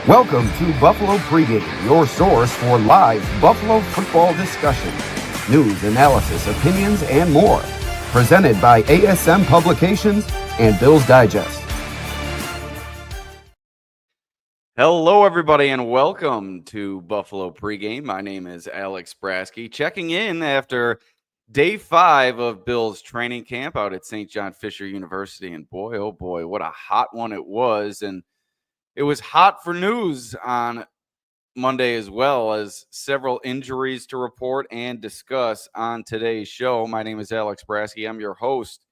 Welcome to Buffalo Pregame, your source for live Buffalo football discussion, news, analysis, opinions, and more. Presented by ASM Publications and Bills Digest. Hello, everybody, and welcome to Buffalo Pregame. My name is Alex Brasky, checking in after Day 5 of Bills training camp out at St. John Fisher University. And boy, oh boy, what a hot one it was. And it was hot for news on Monday as well, as several injuries to report and discuss on today's show. My name is Alex Brasky. I'm your host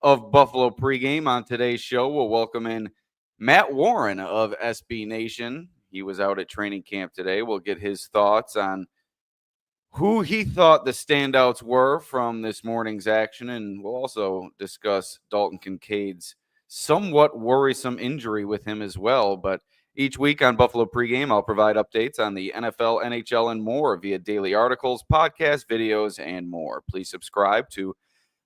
of Buffalo Pregame. On today's show, we'll welcome in Matt Warren of SB Nation. He was out at training camp today. We'll get his thoughts on who he thought the standouts were from this morning's action, and we'll also discuss Dalton Kincaid's somewhat worrisome injury with him as well. But each week on Buffalo Pregame, I'll provide updates on the NFL, NHL, and more via daily articles, podcasts, videos, and more. Please subscribe to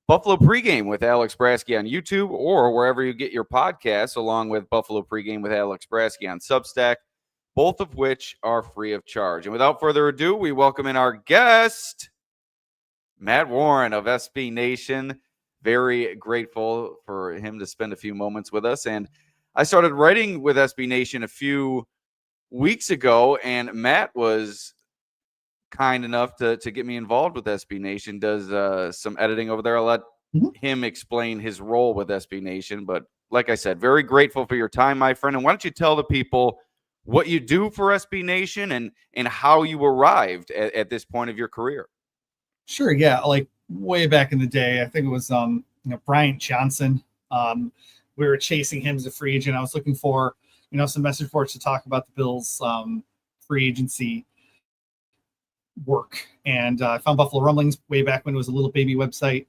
Buffalo Pregame with Alex Brasky on YouTube or wherever you get your podcasts, along with Buffalo Pregame with Alex Brasky on Substack, both of which are free of charge. And without further ado, we welcome in our guest, Matt Warren of SB Nation. Very grateful for him to spend a few moments with us. And I started writing with SB Nation a few weeks ago, and Matt was kind enough to get me involved with SB Nation, does some editing over there. I'll let him explain his role with SB Nation. But like I said, very grateful for your time, my friend. And why don't you tell the people what you do for SB Nation and how you arrived at this point of your career? Sure, yeah. Like way back in the day, I think it was Bryant Johnson. We were chasing him as a free agent. I was looking for some message boards to talk about the Bills free agency work, and I found Buffalo Rumblings way back when it was a little baby website.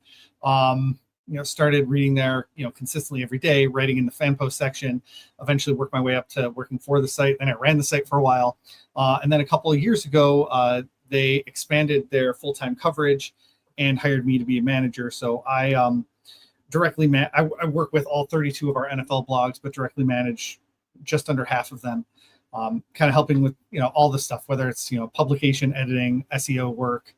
Started reading there consistently every day, writing in the fan post section. Eventually worked my way up to working for the site. Then I ran the site for a while, and then a couple of years ago they expanded their full-time coverage and hired me to be a manager. So I directly I work with all 32 of our NFL blogs, but directly manage just under half of them. Kind of helping with all the stuff, whether it's publication editing, SEO work,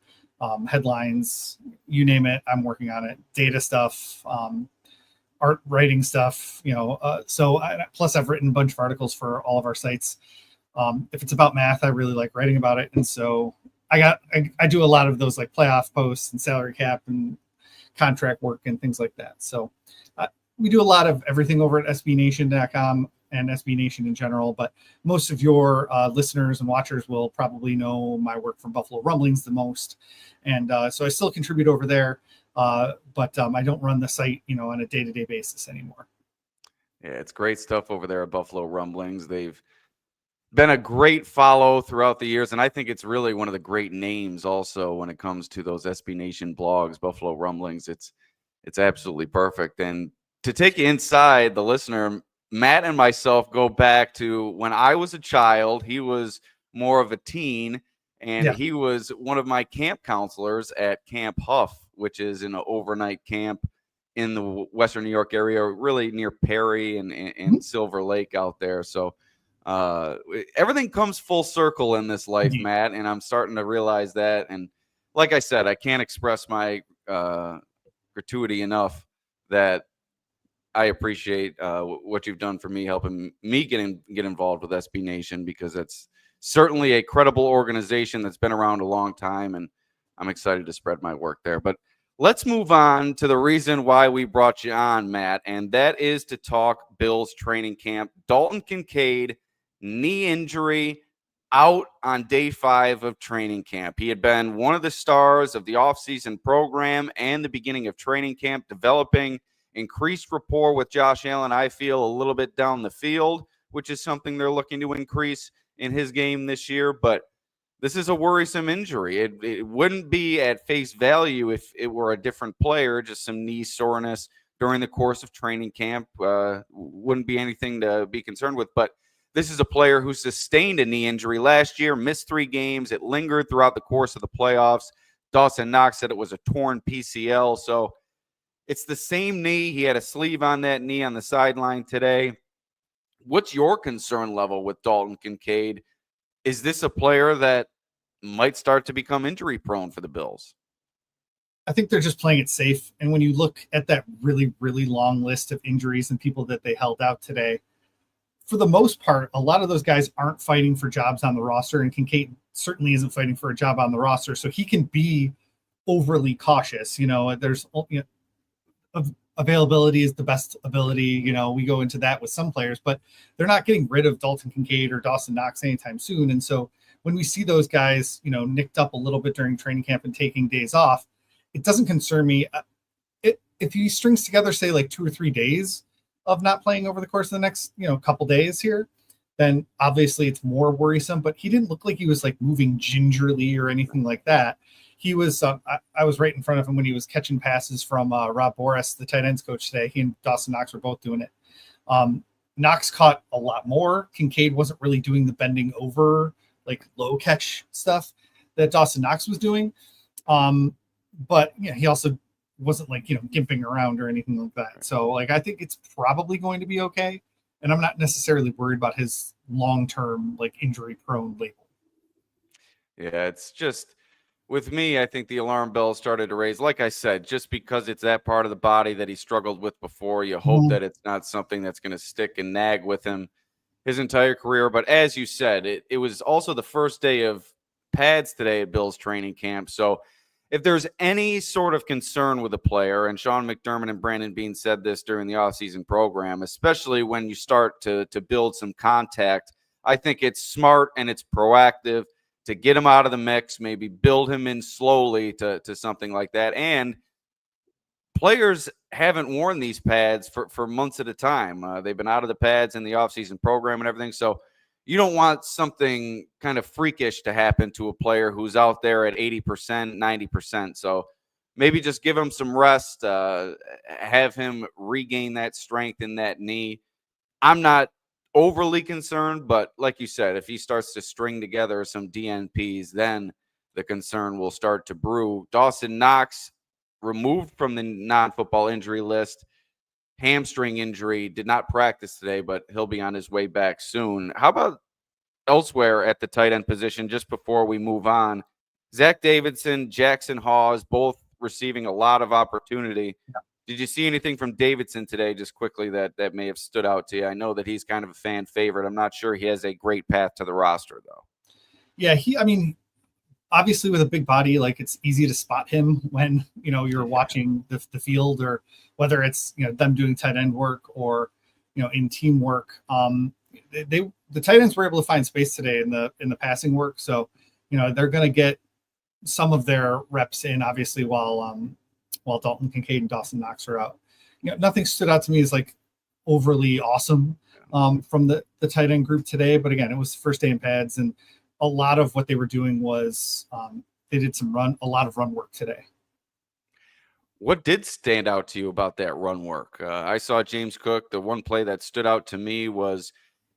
headlines, you name it, I'm working on it. Data stuff, art writing stuff. Plus I've written a bunch of articles for all of our sites. If it's about math, I really like writing about it, and so I do a lot of those like playoff posts and salary cap and contract work and things like that. So we do a lot of everything over at sbnation.com and SB Nation in general, but most of your listeners and watchers will probably know my work from Buffalo Rumblings the most. And so I still contribute over there, but I don't run the site, on a day-to-day basis anymore. Yeah, it's great stuff over there at Buffalo Rumblings. They've been a great follow throughout the years, and I think it's really one of the great names also when it comes to those SB Nation blogs, Buffalo Rumblings. It's absolutely perfect. And to take you inside, the listener, Matt and myself go back to when I was a child. He was more of a teen, and he was one of my camp counselors at Camp Huff, which is an overnight camp in the Western New York area, really near Perry and Silver Lake out there. So everything comes full circle in this life, Matt, and I'm starting to realize that. And like I said, I can't express my gratuity enough that I appreciate what you've done for me, helping me get involved with SB Nation, because it's certainly a credible organization that's been around a long time, and I'm excited to spread my work there. But let's move on to the reason why we brought you on, Matt, and that is to talk Bills training camp. Dalton Kincaid, knee injury, out on day 5 of training camp. He had been one of the stars of the offseason program and the beginning of training camp, developing increased rapport with Josh Allen, I feel, a little bit down the field, which is something they're looking to increase in his game this year. But this is a worrisome injury. It wouldn't be at face value if it were a different player, just some knee soreness during the course of training camp. Wouldn't be anything to be concerned with. But this is a player who sustained a knee injury last year, missed 3 games. It lingered throughout the course of the playoffs. Dawson Knox said it was a torn PCL. So it's the same knee. He had a sleeve on that knee on the sideline today. what's your concern level with Dalton Kincaid? Is this a player that might start to become injury prone for the Bills? I think they're just playing it safe. And when you look at that really, really long list of injuries and people that they held out today, for the most part, a lot of those guys aren't fighting for jobs on the roster, and Kincaid certainly isn't fighting for a job on the roster. So he can be overly cautious. There's availability is the best ability. We go into that with some players, but they're not getting rid of Dalton Kincaid or Dawson Knox anytime soon. And so when we see those guys, nicked up a little bit during training camp and taking days off, it doesn't concern me. If he strings together, say, like 2 or 3 days of not playing over the course of the next, couple days here, then obviously it's more worrisome. But he didn't look like he was like moving gingerly or anything like that. He was, I was right in front of him when he was catching passes from Rob Boris, the tight ends coach today. He and Dawson Knox were both doing it. Knox caught a lot more. Kincaid wasn't really doing the bending over, like low catch stuff that Dawson Knox was doing. But he also wasn't like, gimping around or anything like that. So like, I think it's probably going to be okay. And I'm not necessarily worried about his long-term, like, injury prone label. Yeah, it's just, with me, I think the alarm bells started to raise. Like I said, just because it's that part of the body that he struggled with before, you hope that it's not something that's going to stick and nag with him his entire career. But as you said, it was also the first day of pads today at Bills training camp. So if there's any sort of concern with a player, and Sean McDermott and Brandon Beane said this during the offseason program, especially when you start to build some contact, I think it's smart and it's proactive to get him out of the mix, maybe build him in slowly to something like that. And players haven't worn these pads for months at a time. They've been out of the pads in the offseason program and everything. So you don't want something kind of freakish to happen to a player who's out there at 80%, 90%. So maybe just give him some rest, have him regain that strength in that knee. I'm not overly concerned, but like you said, if he starts to string together some DNPs, then the concern will start to brew. Dawson Knox, removed from the non-football injury list, hamstring injury, did not practice today, but he'll be on his way back soon. How about elsewhere at the tight end position, just before we move on? Zach Davidson, Jackson Hawes, both receiving a lot of opportunity. Yeah. Did you see anything from Davidson today, just quickly, that may have stood out to you? I know that he's kind of a fan favorite. I'm not sure he has a great path to the roster, though. Yeah, obviously with a big body, like, it's easy to spot him when, you're watching the field, or whether it's, them doing tight end work or, in teamwork. The tight ends were able to find space today in the passing work. So, they're going to get some of their reps in, obviously, while Dalton Kincaid and Dawson Knox are out. Nothing stood out to me as like overly awesome from the tight end group today. But again, it was the first day in pads, and a lot of what they were doing was they did a lot of run work today. What did stand out to you about that run work? I saw James Cook. The one play that stood out to me was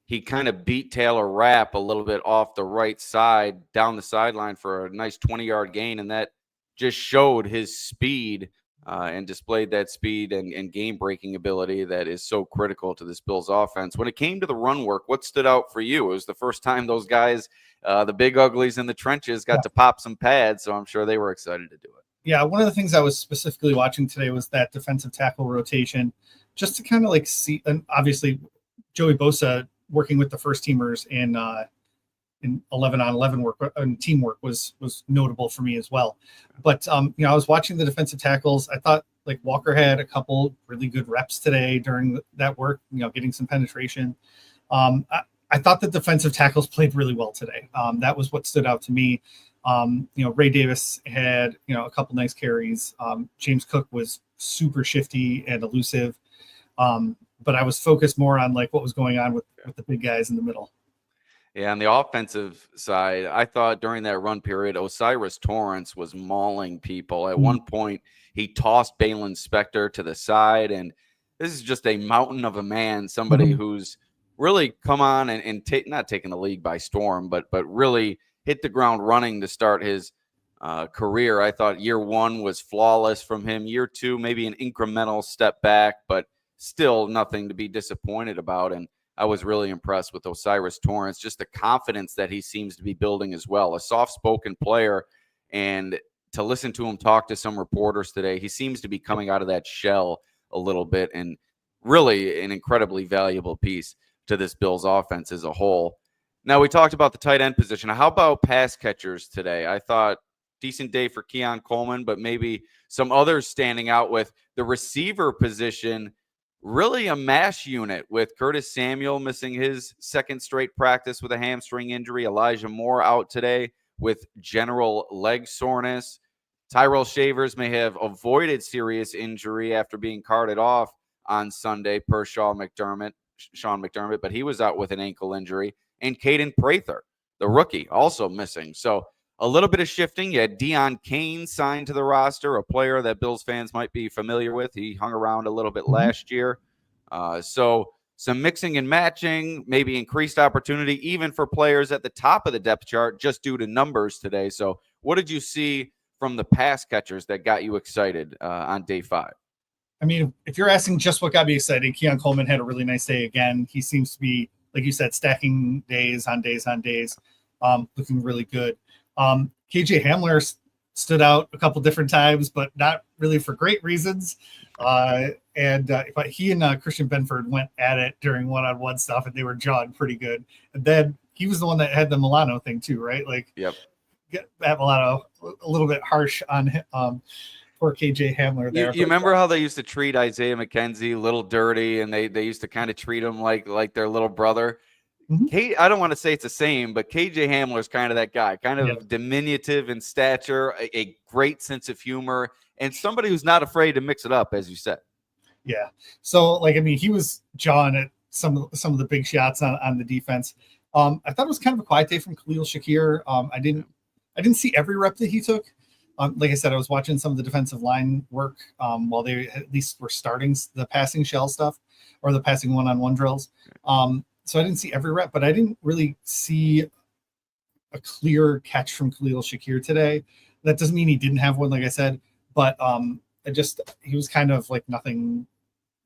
he kind of beat Taylor Rapp a little bit off the right side down the sideline for a nice 20-yard gain, and that just showed his speed and displayed that speed and game-breaking ability that is so critical to this Bills offense. When it came to the run work, what stood out for you? It was the first time those guys, the big uglies in the trenches, got to pop some pads, so I'm sure they were excited to do it. Yeah, one of the things I was specifically watching today was that defensive tackle rotation, just to kind of like see, and obviously Joey Bosa working with the first teamers in 11-on-11 work and teamwork was notable for me as well. But I was watching the defensive tackles. I thought like Walker had a couple really good reps today during that work, getting some penetration. I thought the defensive tackles played really well today. That was what stood out to me. Ray Davis had, a couple nice carries. James Cook was super shifty and elusive. But I was focused more on like what was going on with the big guys in the middle. Yeah, on the offensive side, I thought during that run period, Osiris Torrance was mauling people. At one point, he tossed Balin Spector to the side, and this is just a mountain of a man, somebody who's really come on and not taking the league by storm, but really hit the ground running to start his career. I thought year one was flawless from him. Year two, maybe an incremental step back, but still nothing to be disappointed about. And I was really impressed with Osiris Torrance, just the confidence that he seems to be building as well. A soft-spoken player, and to listen to him talk to some reporters today, he seems to be coming out of that shell a little bit, and really an incredibly valuable piece to this Bills offense as a whole. Now, we talked about the tight end position. How about pass catchers today? I thought decent day for Keon Coleman, but maybe some others standing out with the receiver position. Really a mash unit with Curtis Samuel missing his second straight practice with a hamstring injury. Elijah Moore out today with general leg soreness. Tyrell Shavers may have avoided serious injury after being carted off on Sunday per Sean McDermott, but he was out with an ankle injury. And Caden Prather, the rookie, also missing. So a little bit of shifting. You had Deion Kane signed to the roster, a player that Bills fans might be familiar with. He hung around a little bit last year. So some mixing and matching, maybe increased opportunity even for players at the top of the depth chart just due to numbers today. So what did you see from the pass catchers that got you excited on day 5? I mean, if you're asking just what got me excited, Keon Coleman had a really nice day again. He seems to be, like you said, stacking days on days, looking really good. KJ Hamler stood out a couple different times, but not really for great reasons. But he and Christian Benford went at it during one-on-one stuff, and they were jawing pretty good. And then he was the one that had the Milano thing too, right? Like, yep. Get that Milano a little bit harsh on him. Poor KJ Hamler there. You remember how they used to treat Isaiah McKenzie a little dirty, and they used to kind of treat him like their little brother. Mm-hmm. I don't want to say it's the same, but KJ Hamler is kind of that guy, kind of diminutive in stature, a great sense of humor, and somebody who's not afraid to mix it up, as you said. Yeah. So, like, I mean, he was jawing at some of the big shots on the defense. I thought it was kind of a quiet day from Khalil Shakir. I didn't see every rep that he took. Like I said, I was watching some of the defensive line work while they at least were starting the passing shell stuff or the passing one-on-one drills. So I didn't see every rep, but I didn't really see a clear catch from Khalil Shakir today. That doesn't mean he didn't have one, like I said, but he was kind of like nothing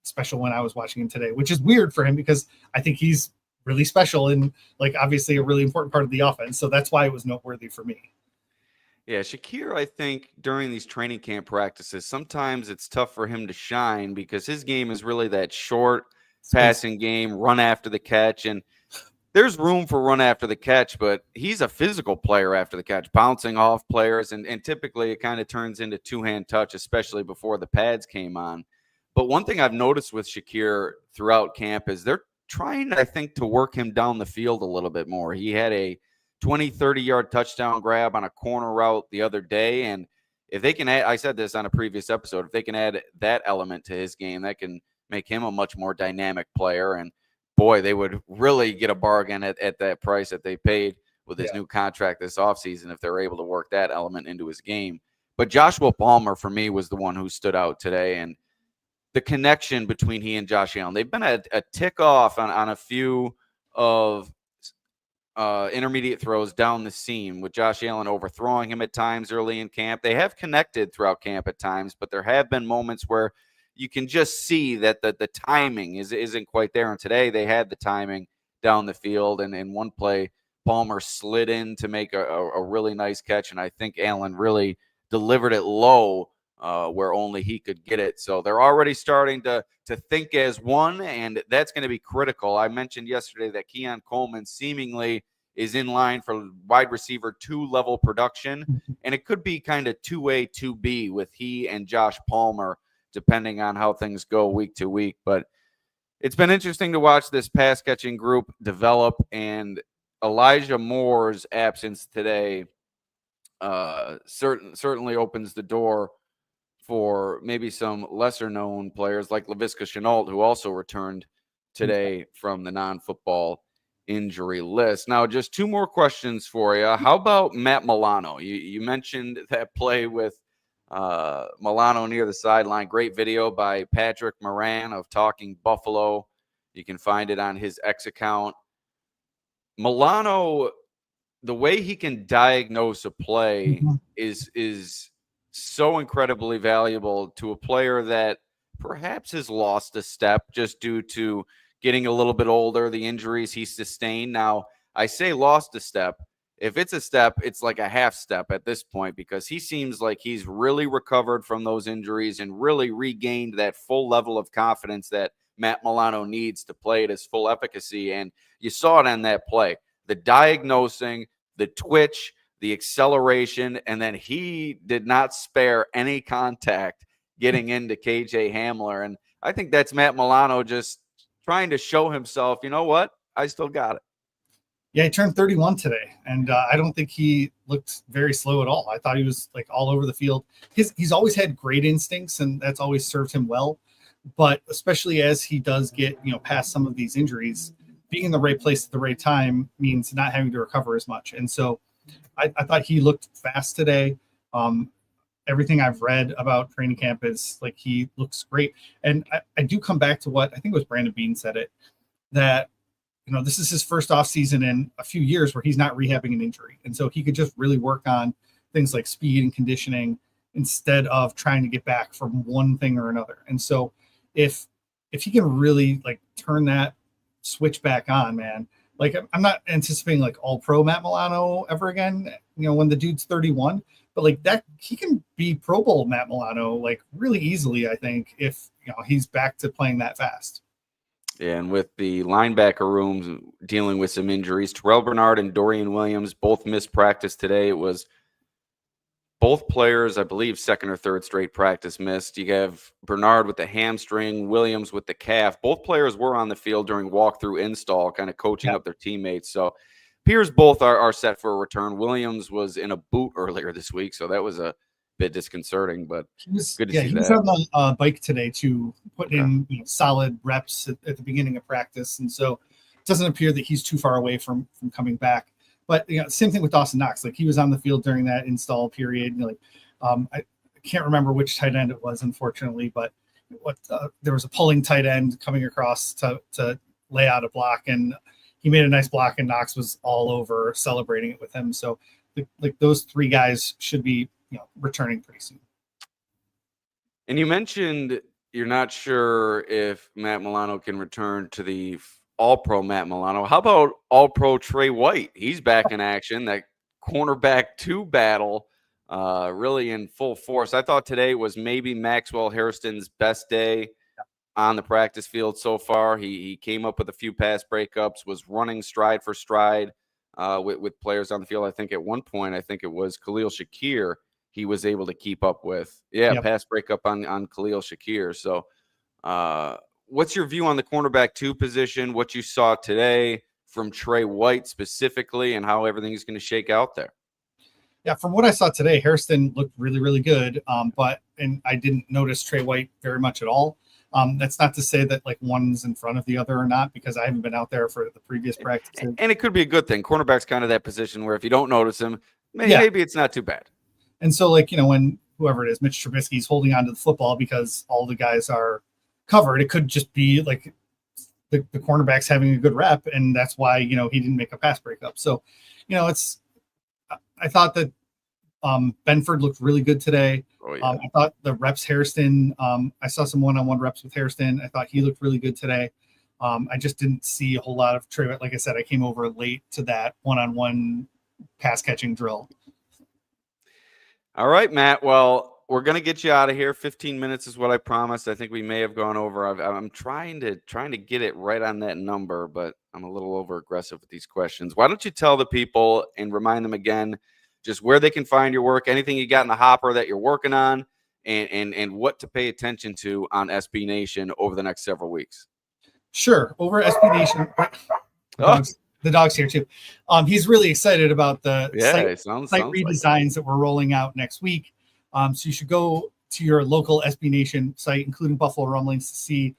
special when I was watching him today, which is weird for him because I think he's really special and, like, obviously a really important part of the offense. So that's why it was noteworthy for me. Yeah, Shakir, I think during these training camp practices, sometimes it's tough for him to shine because his game is really that short passing game, run after the catch. And there's room for run after the catch, but he's a physical player after the catch, bouncing off players. And typically it kind of turns into two-hand touch, especially before the pads came on. But one thing I've noticed with Shakir throughout camp is they're trying, I think, to work him down the field a little bit more. He had a 20, 30-yard touchdown grab on a corner route the other day. And if they can add, I said this on a previous episode, if they can add that element to his game, that can make him a much more dynamic player. And boy, they would really get a bargain at that price that they paid with his new contract this offseason if they're able to work that element into his game. But Joshua Palmer, for me, was the one who stood out today. And the connection between he and Josh Allen, they've been a tick off on a few of intermediate throws down the seam with Josh Allen overthrowing him at times early in camp. They have connected throughout camp at times, but there have been moments where you can just see that the timing isn't quite there. And today they had the timing down the field. And in one play, Palmer slid in to make a really nice catch. And I think Allen really delivered it low where only he could get it. So they're already starting to think as one, and that's going to be critical. I mentioned yesterday that Keon Coleman seemingly is in line for wide receiver 2 level production, and it could be kind of 2A, 2B with he and Josh Palmer, depending on how things go week to week. But it's been interesting to watch this pass catching group develop, and Elijah Moore's absence today certainly opens the door for maybe some lesser known players like Laviska Shenault, who also returned today from the non-football injury list. Now, just 2 more questions for you. How about Matt Milano? You mentioned that play with Milano near the sideline. Great video by Patrick Moran of Talking Buffalo. You can find it on his X account. Milano, the way he can diagnose a play is so incredibly valuable to a player that perhaps has lost a step just due to getting a little bit older, the injuries he sustained. Now, I say lost a step. If it's a step, it's like a half step at this point, because he seems like he's really recovered from those injuries and really regained that full level of confidence that Matt Milano needs to play at his full efficacy. And you saw it on that play, the diagnosing, the twitch, the acceleration, and then he did not spare any contact getting into KJ Hamler. And I think that's Matt Milano just trying to show himself, you know what? I still got it. Yeah, he turned 31 today, and I don't think he looked very slow at all. I thought he was like all over the field. He's always had great instincts, and that's always served him well. But especially as he does get, past some of these injuries, being in the right place at the right time means not having to recover as much. And so I thought he looked fast today. Everything I've read about training camp is like he looks great. And I do come back to what I think it was Brandon Beane said it, that this is his first off season in a few years where he's not rehabbing an injury. And so he could just really work on things like speed and conditioning instead of trying to get back from one thing or another. And so if he can really like turn that switch back on, man, like I'm not anticipating like all pro Matt Milano ever again, when the dude's 31, but like that, he can be Pro Bowl Matt Milano like really easily, I think, if he's back to playing that fast. And with the linebacker rooms dealing with some injuries, Terrell Bernard and Dorian Williams both missed practice today. It was both players, I believe, second or third straight practice missed. You have Bernard with the hamstring, Williams with the calf. Both players were on the field during walkthrough install, kind of coaching up their teammates. So appears both are set for a return. Williams was in a boot earlier this week, so that was a bit disconcerting, but good to see that. He was on the bike today to put in solid reps at the beginning of practice, and so it doesn't appear that he's too far away from coming back. But same thing with Dawson Knox. Like he was on the field during that install period. I can't remember which tight end it was, unfortunately, but there was a pulling tight end coming across to lay out a block, and he made a nice block, and Knox was all over celebrating it with him. So like those three guys should be returning pretty soon. And you mentioned you're not sure if Matt Milano can return to the all-pro Matt Milano. How about all-pro Trey White? He's back in action. That cornerback 2 battle really in full force. I thought today was maybe Maxwell Hairston's best day on the practice field so far. He came up with a few pass breakups, was running stride for stride with players on the field. I think at one point, it was Khalil Shakir he was able to keep up with. Pass breakup on Khalil Shakir. So what's your view on the cornerback 2 position, what you saw today from Trey White specifically, and how everything is going to shake out there? Yeah, from what I saw today, Hairston looked really, really good, and I didn't notice Trey White very much at all. That's not to say that like one's in front of the other or not, because I haven't been out there for the previous practices. And it could be a good thing. Cornerback's kind of that position where if you don't notice him, maybe it's not too bad. And so when whoever it is, Mitch Trubisky's holding onto the football because all the guys are covered, it could just be like the cornerback's having a good rep, and that's why he didn't make a pass breakup. So I thought that Benford looked really good today. I thought the reps Hairston, I saw some one-on-one reps with Hairston. I thought he looked really good today. I just didn't see a whole lot of Trey. Like I said, I came over late to that one-on-one pass catching drill. All right, Matt. Well, we're going to get you out of here. 15 minutes is what I promised. I think we may have gone over. I'm trying to get it right on that number, but I'm a little over aggressive with these questions. Why don't you tell the people and remind them again just where they can find your work, anything you got in the hopper that you're working on, and what to pay attention to on SB Nation over the next several weeks? Sure. Over at SB Nation. The dog's here too. He's really excited about the site redesigns that we're rolling out next week. So you should go to your local SB Nation site, including Buffalo Rumblings, to see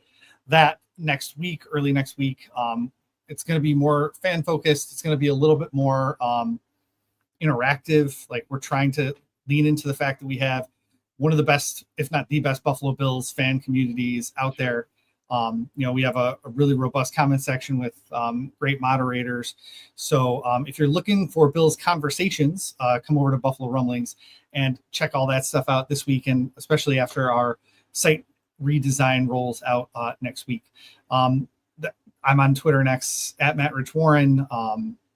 that early next week. It's going to be more fan focused. It's going to be a little bit more interactive. Like we're trying to lean into the fact that we have one of the best, if not the best, Buffalo Bills fan communities out there. We have a really robust comment section with great moderators. So if you're looking for Bills conversations, come over to Buffalo Rumblings and check all that stuff out this week, and especially after our site redesign rolls out next week. I'm on Twitter and X at Matt Rich Warren,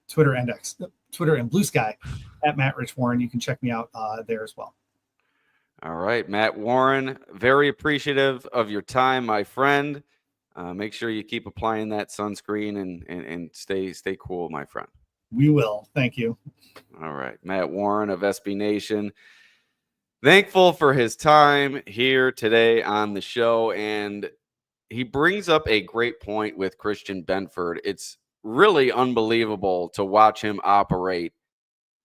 Twitter and Blue Sky at Matt Rich Warren. You can check me out there as well. All right, Matt Warren, very appreciative of your time, my friend. Make sure you keep applying that sunscreen and stay cool, my friend. We will. Thank you. All right, Matt Warren of SB Nation. Thankful for his time here today on the show, and he brings up a great point with Christian Benford. It's really unbelievable to watch him operate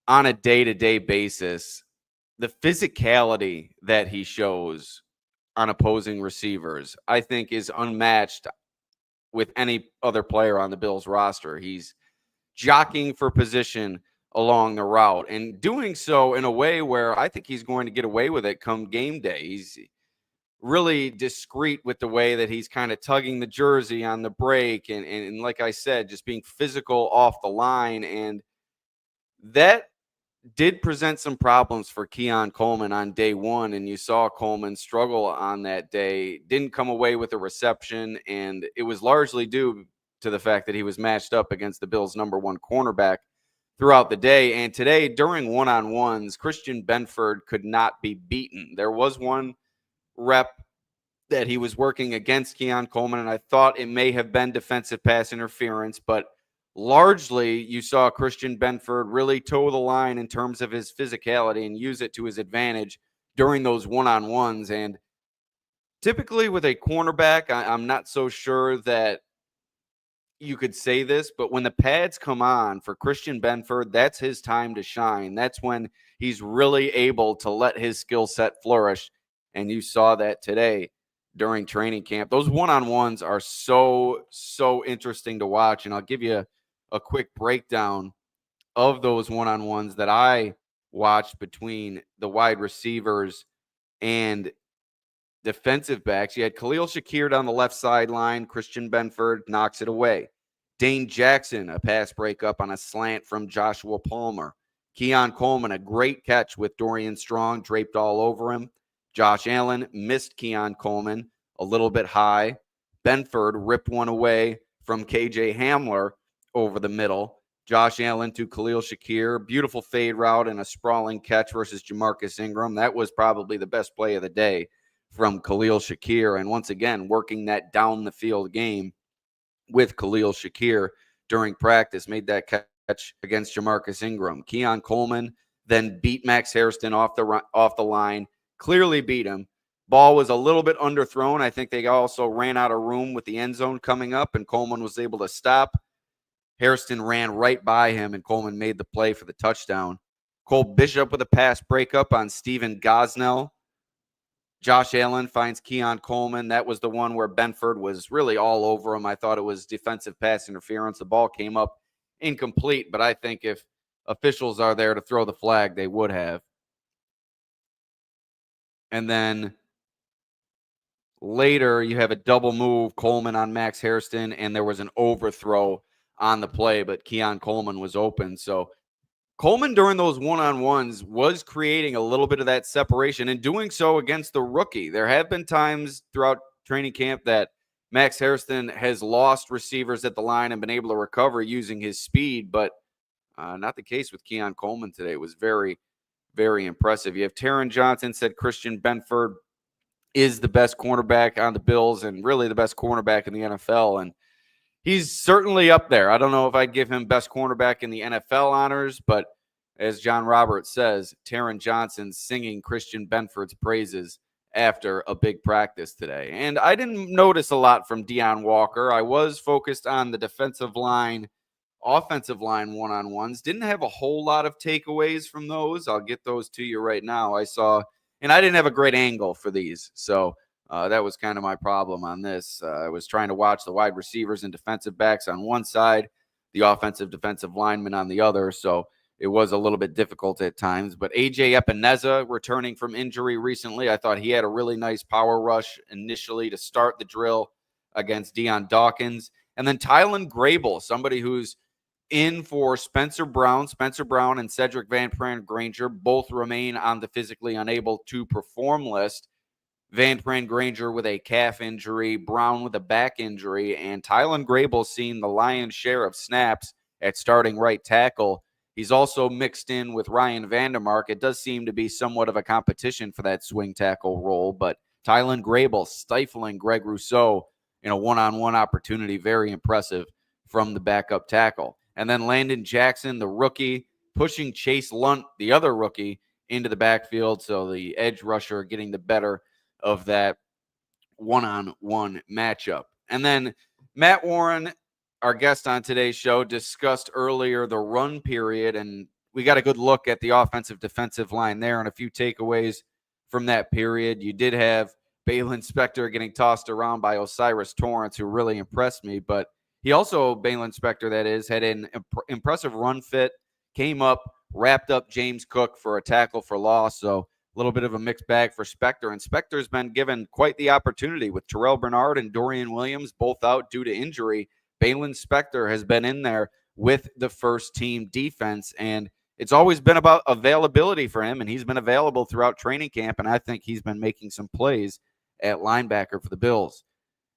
on a day-to-day basis. The physicality that he shows on opposing receivers, I think, is unmatched with any other player on the Bills roster. He's jockeying for position along the route and doing so in a way where I think he's going to get away with it come game day. He's really discreet with the way that he's kind of tugging the jersey on the break. And like I said, just being physical off the line. And that did present some problems for Keon Coleman on day one, and you saw Coleman struggle on that day. Didn't come away with a reception, and it was largely due to the fact that he was matched up against the Bills' number one cornerback throughout the day. And today, during one-on-ones, Christian Benford could not be beaten. There was one rep that he was working against Keon Coleman, and I thought it may have been defensive pass interference, but largely, you saw Christian Benford really toe the line in terms of his physicality and use it to his advantage during those one-on-ones. And typically with a cornerback, I'm not so sure that you could say this, but when the pads come on for Christian Benford, that's his time to shine. That's when he's really able to let his skill set flourish. And you saw that today during training camp. Those one-on-ones are so interesting to watch. And I'll give you a quick breakdown of those one-on-ones that I watched between the wide receivers and defensive backs. You had Khalil Shakir down the left sideline. Christian Benford knocks it away. Dane Jackson, a pass breakup on a slant from Joshua Palmer. Keon Coleman, a great catch with Dorian Strong draped all over him. Josh Allen missed Keon Coleman a little bit high. Benford ripped one away from KJ Hamler over the middle. Josh Allen to Khalil Shakir. Beautiful fade route and a sprawling catch versus Jamarcus Ingram. That was probably the best play of the day from Khalil Shakir. And once again, working that down the field game with Khalil Shakir during practice. Made that catch against Jamarcus Ingram. Keon Coleman then beat Max Hairston off the line. Clearly beat him. Ball was a little bit underthrown. I think they also ran out of room with the end zone coming up, and Coleman was able to stop. Hairston ran right by him, and Coleman made the play for the touchdown. Cole Bishop with a pass breakup on Steven Gosnell. Josh Allen finds Keon Coleman. That was the one where Benford was really all over him. I thought it was defensive pass interference. The ball came up incomplete, but I think if officials are there to throw the flag, they would have. And then later, you have a double move, Coleman on Max Hairston, and there was an overthrow on the play, but Keon Coleman was open. So Coleman during those one-on-ones was creating a little bit of that separation and doing so against the rookie. There have been times throughout training camp that Max Hairston has lost receivers at the line and been able to recover using his speed, but not the case with Keon Coleman today. It was very, very impressive. You have Taron Johnson said Christian Benford is the best cornerback on the Bills and really the best cornerback in the NFL. And he's certainly up there. I don't know if I'd give him best cornerback in the NFL honors, but as John Roberts says, Taron Johnson singing Christian Benford's praises after a big practice today. And I didn't notice a lot from Deion Walker. I was focused on the defensive line, offensive line one-on-ones. Didn't have a whole lot of takeaways from those. I'll get those to you right now. And I didn't have a great angle for these. So that was kind of my problem on this. I was trying to watch the wide receivers and defensive backs on one side, the offensive defensive linemen on the other. So it was a little bit difficult at times. But A.J. Epineza returning from injury recently, I thought he had a really nice power rush initially to start the drill against Deion Dawkins. And then Tylen Grable, somebody who's in for Spencer Brown and Cedric Van Pran Granger both remain on the physically unable to perform list. Van Pran Granger with a calf injury, Brown with a back injury, and Tylen Grable seeing the lion's share of snaps at starting right tackle. He's also mixed in with Ryan Vandermark. It does seem to be somewhat of a competition for that swing tackle role, but Tylen Grable stifling Greg Rousseau in a one-on-one opportunity. Very impressive from the backup tackle. And then Landon Jackson, the rookie, pushing Chase Lunt, the other rookie, into the backfield. So the edge rusher getting the better of that one-on-one matchup. And then Matt Warren, our guest on today's show, discussed earlier the run period, and we got a good look at the offensive defensive line there and a few takeaways from that period. You did have Balin Spector getting tossed around by Osiris Torrance, who really impressed me, but he also, Balin Spector that is, had an impressive run fit, came up, wrapped up James Cook for a tackle for loss, so a little bit of a mixed bag for Spector, and Spector's been given quite the opportunity with Terrell Bernard and Dorian Williams both out due to injury. Balin Spector has been in there with the first-team defense, and it's always been about availability for him, and he's been available throughout training camp, and I think he's been making some plays at linebacker for the Bills.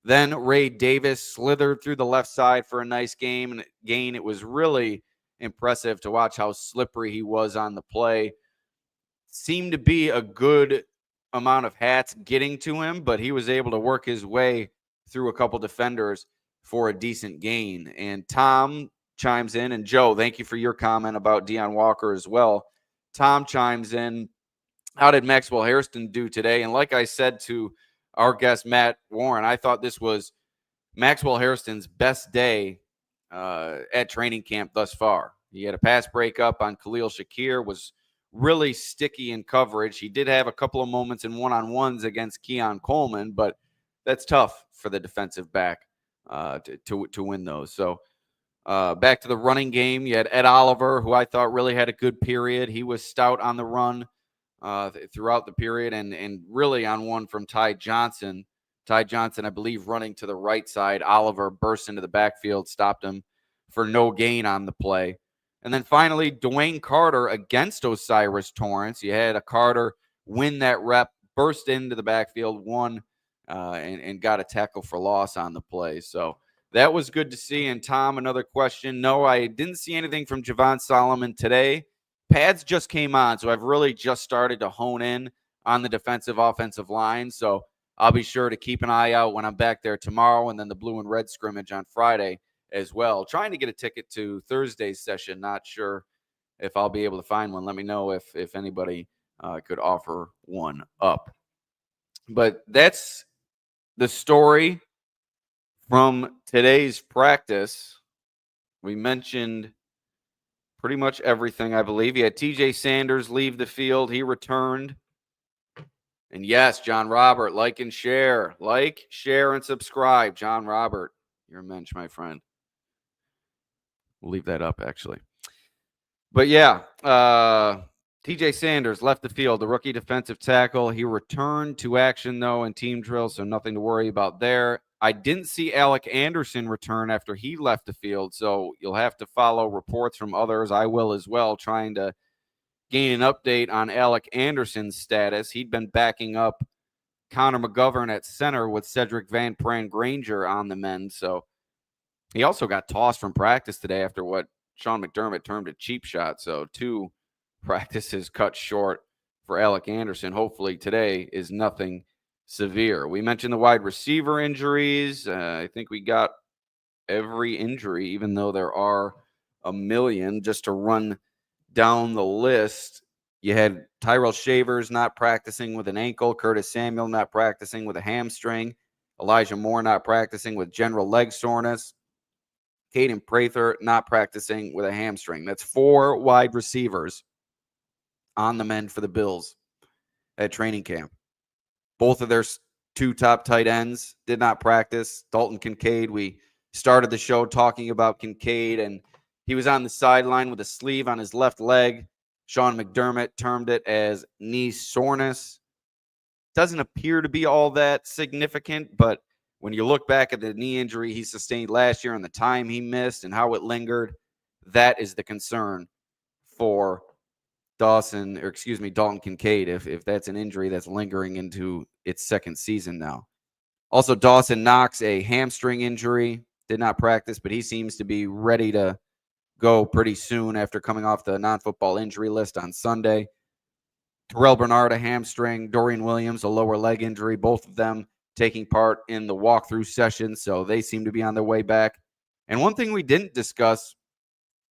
Then Ray Davis slithered through the left side for a nice gain. It was really impressive to watch how slippery he was on the play. Seemed to be a good amount of hats getting to him, but he was able to work his way through a couple defenders for a decent gain. And Tom chimes in, and Joe, thank you for your comment about Deion Walker as well. Tom chimes in, how did Maxwell Hairston do today? And like I said to our guest, Matt Warren, I thought this was Maxwell Hairston's best day at training camp thus far. He had a pass breakup on Khalil Shakir, was really sticky in coverage. He did have a couple of moments in one-on-ones against Keon Coleman, but that's tough for the defensive back to win those. So back to the running game, you had Ed Oliver, who I thought really had a good period. He was stout on the run throughout the period, and really on one from Ty Johnson. Ty Johnson, I believe, running to the right side. Oliver burst into the backfield, stopped him for no gain on the play. And then finally, Dwayne Carter against Osiris Torrance. You had a Carter win that rep, burst into the backfield, won, and got a tackle for loss on the play. So that was good to see. And Tom, another question. No, I didn't see anything from Javon Solomon today. Pads just came on, so I've really just started to hone in on the defensive offensive line. So I'll be sure to keep an eye out when I'm back there tomorrow, and then the blue and red scrimmage on Friday as well. Trying to get a ticket to Thursday's session. Not sure if I'll be able to find one. Let me know if anybody could offer one up. But that's the story from today's practice. We mentioned pretty much everything, I believe. You had TJ Sanders leave the field. He returned. And yes, John Robert, like and share. Like, share, and subscribe. John Robert, you're a mensch, my friend. We'll leave that up, actually. But yeah, TJ Sanders left the field, the rookie defensive tackle. He returned to action, though, in team drill, so nothing to worry about there. I didn't see Alec Anderson return after he left the field, so you'll have to follow reports from others. I will as well, trying to gain an update on Alec Anderson's status. He'd been backing up Connor McGovern at center with Cedric Van Pran Granger on the men, so he also got tossed from practice today after what Sean McDermott termed a cheap shot, so 2 practices cut short for Alec Anderson. Hopefully today is nothing severe. We mentioned the wide receiver injuries. I think we got every injury, even though there are a million. Just to run down the list, you had Tyrell Shavers not practicing with an ankle, Curtis Samuel not practicing with a hamstring, Elijah Moore not practicing with general leg soreness, Caden Prather not practicing with a hamstring. That's 4 wide receivers on the mend for the Bills at training camp. Both of their 2 top tight ends did not practice. Dalton Kincaid, we started the show talking about Kincaid, and he was on the sideline with a sleeve on his left leg. Sean McDermott termed it as knee soreness. Doesn't appear to be all that significant, but when you look back at the knee injury he sustained last year and the time he missed and how it lingered, that is the concern for Dalton Kincaid, if that's an injury that's lingering into its second season now. Also, Dawson Knox, a hamstring injury, did not practice, but he seems to be ready to go pretty soon after coming off the non-football injury list on Sunday. Terrell Bernard, a hamstring. Dorian Williams, a lower leg injury. Both of them taking part in the walkthrough session, so they seem to be on their way back. And one thing we didn't discuss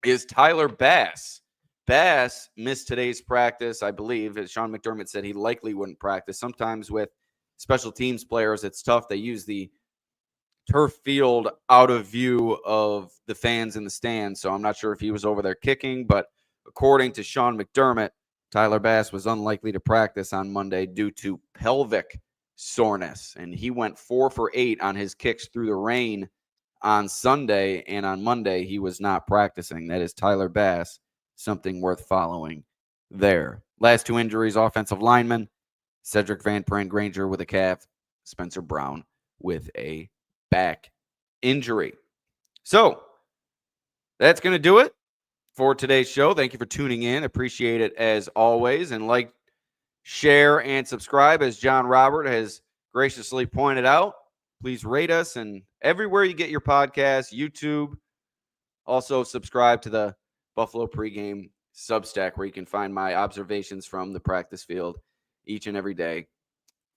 is Tyler Bass. Bass missed today's practice, I believe. As Sean McDermott said, he likely wouldn't practice. Sometimes with special teams players, it's tough. They use the turf field out of view of the fans in the stands, so I'm not sure if he was over there kicking, but according to Sean McDermott, Tyler Bass was unlikely to practice on Monday due to pelvic soreness, and he went 4 for 8 on his kicks through the rain on Sunday, and on Monday he was not practicing. That is Tyler Bass, something worth following there. Last 2 injuries, offensive linemen, Cedric Van Pran-Granger with a calf, Spencer Brown with a back injury. So that's going to do it for today's show. Thank you for tuning in. Appreciate it as always. And like, share, and subscribe, as John Robert has graciously pointed out. Please rate us, and everywhere you get your podcasts, YouTube. Also subscribe to the Buffalo Pregame Substack, where you can find my observations from the practice field each and every day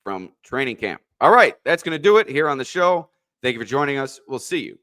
from training camp. All right, that's going to do it here on the show. Thank you for joining us. We'll see you